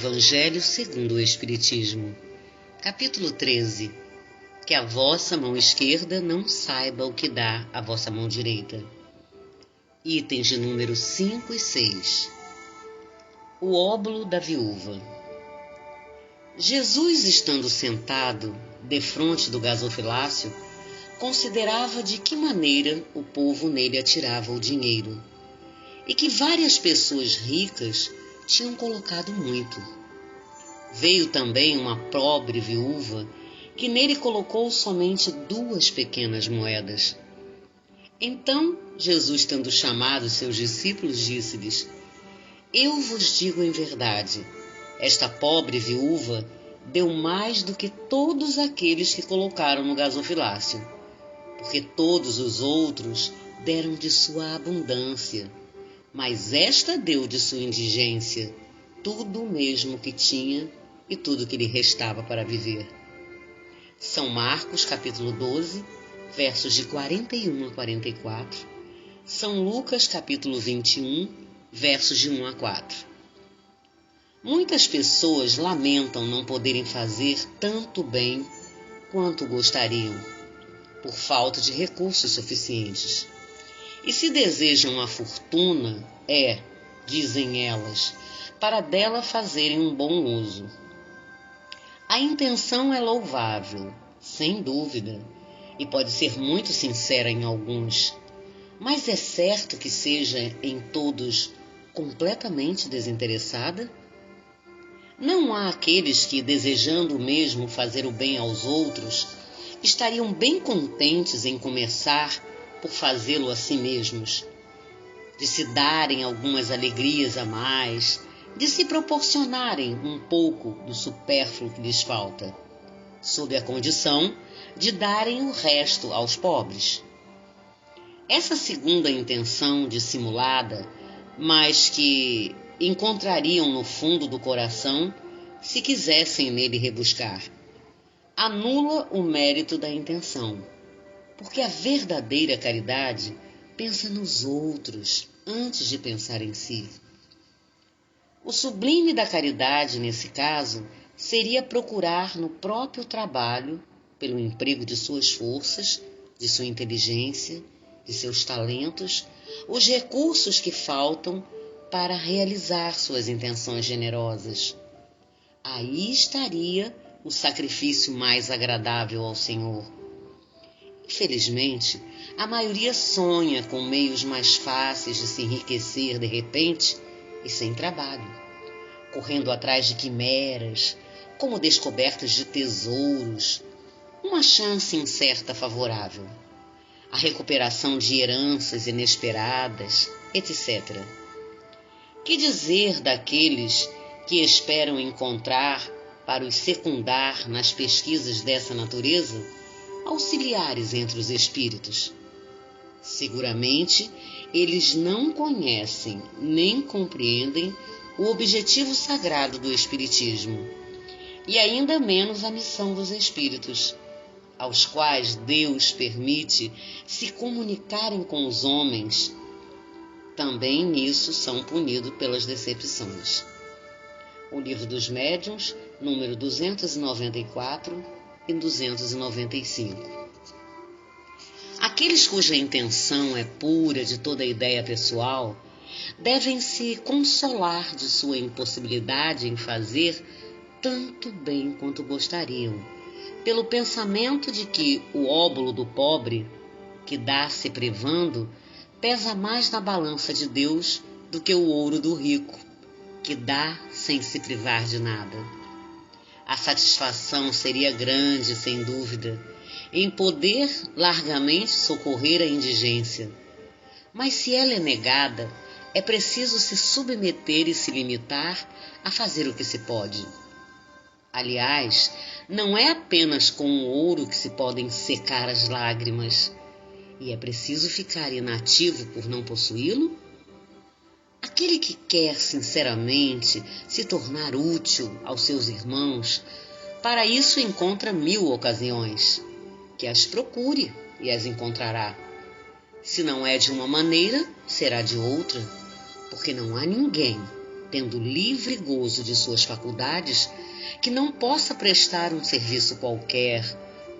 Evangelho segundo o Espiritismo, capítulo 13. Que a vossa mão esquerda não saiba o que dá a vossa mão direita. Itens de número 5 e 6. O óbolo da viúva. Jesus, estando sentado defronte do gasofilácio, considerava de que maneira o povo nele atirava o dinheiro, e que várias pessoas ricas tinham colocado muito. Veio também uma pobre viúva, que nele colocou somente 2 pequenas moedas. Então Jesus, tendo chamado seus discípulos, disse-lhes: Eu vos digo em verdade, esta pobre viúva deu mais do que todos aqueles que colocaram no gasofilácio, porque todos os outros deram de sua abundância, mas esta deu de sua indigência tudo o mesmo que tinha e tudo que lhe restava para viver. São Marcos, capítulo 12, versos de 41 a 44. São Lucas, capítulo 21, versos de 1 a 4. Muitas pessoas lamentam não poderem fazer tanto bem quanto gostariam, por falta de recursos suficientes. E se desejam a fortuna, dizem elas, para dela fazerem um bom uso. A intenção é louvável, sem dúvida, e pode ser muito sincera em alguns, mas é certo que seja em todos completamente desinteressada? Não há aqueles que, desejando mesmo fazer o bem aos outros, estariam bem contentes em começar por fazê-lo a si mesmos, de se darem algumas alegrias a mais, de se proporcionarem um pouco do supérfluo que lhes falta, sob a condição de darem o resto aos pobres. Essa segunda intenção dissimulada, mas que encontrariam no fundo do coração se quisessem nele rebuscar, anula o mérito da intenção, porque a verdadeira caridade pensa nos outros antes de pensar em si. O sublime da caridade, nesse caso, seria procurar no próprio trabalho, pelo emprego de suas forças, de sua inteligência, de seus talentos, os recursos que faltam para realizar suas intenções generosas. Aí estaria o sacrifício mais agradável ao Senhor. Infelizmente, a maioria sonha com meios mais fáceis de se enriquecer de repente e sem trabalho, correndo atrás de quimeras, como descobertas de tesouros, uma chance incerta favorável, a recuperação de heranças inesperadas, etc. Que dizer daqueles que esperam encontrar, para os secundar nas pesquisas dessa natureza, auxiliares entre os espíritos? Seguramente, eles não conhecem nem compreendem o objetivo sagrado do Espiritismo, e ainda menos a missão dos espíritos, aos quais Deus permite se comunicarem com os homens. Também nisso são punidos pelas decepções. O Livro dos Médiuns, número 294 e 295. Aqueles cuja intenção é pura de toda ideia pessoal devem se consolar de sua impossibilidade em fazer tanto bem quanto gostariam, pelo pensamento de que o óbolo do pobre, que dá se privando, pesa mais na balança de Deus do que o ouro do rico, que dá sem se privar de nada. A satisfação seria grande, sem dúvida, em poder largamente socorrer a indigência, mas se ela é negada, é preciso se submeter e se limitar a fazer o que se pode. Aliás, não é apenas com o ouro que se podem secar as lágrimas, e é preciso ficar inativo por não possuí-lo? Aquele que quer sinceramente se tornar útil aos seus irmãos, para isso encontra 1000 ocasiões, que as procure e as encontrará. Se não é de uma maneira, será de outra, porque não há ninguém tendo livre gozo de suas faculdades, que não possa prestar um serviço qualquer,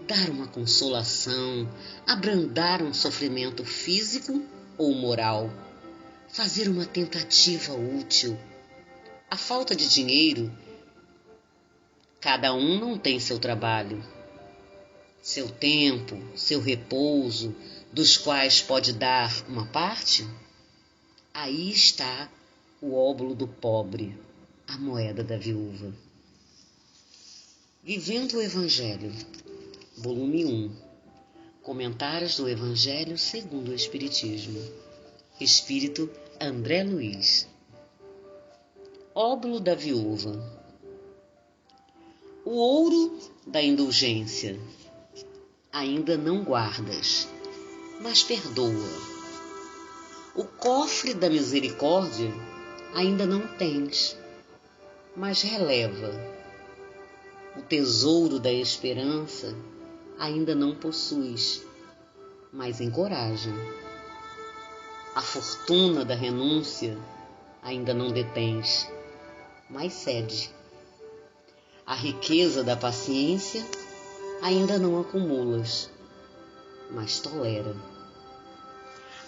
dar uma consolação, abrandar um sofrimento físico ou moral, fazer uma tentativa útil. A falta de dinheiro, cada um não tem seu trabalho, seu tempo, seu repouso, dos quais pode dar uma parte? Aí está o óbolo do pobre, a moeda da viúva. Vivendo o Evangelho, volume 1. Comentários do Evangelho segundo o Espiritismo. Espírito André Luiz. Óbolo da viúva. O ouro da indulgência ainda não guardas, mas perdoa. O cofre da misericórdia ainda não tens, mas releva. O tesouro da esperança ainda não possuis, mas encoraja. A fortuna da renúncia ainda não detens, mas cede. A riqueza da paciência ainda não acumulas, mas tolera.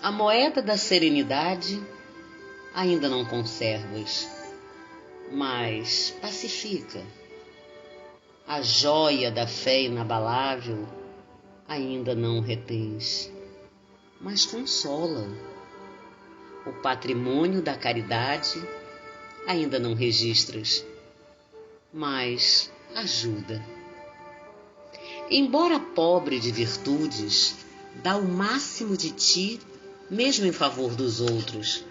A moeda da serenidade ainda não conservas, mas pacifica. A joia da fé inabalável ainda não retens, mas consola. O patrimônio da caridade ainda não registras, mas ajuda. Embora pobre de virtudes, dá o máximo de ti, mesmo em favor dos outros,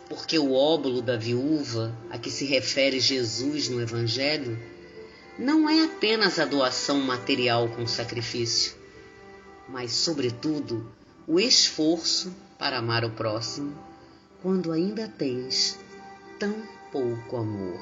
porque o óbolo da viúva a que se refere Jesus no Evangelho não é apenas a doação material com sacrifício, mas, sobretudo, o esforço para amar o próximo quando ainda tens tão pouco amor.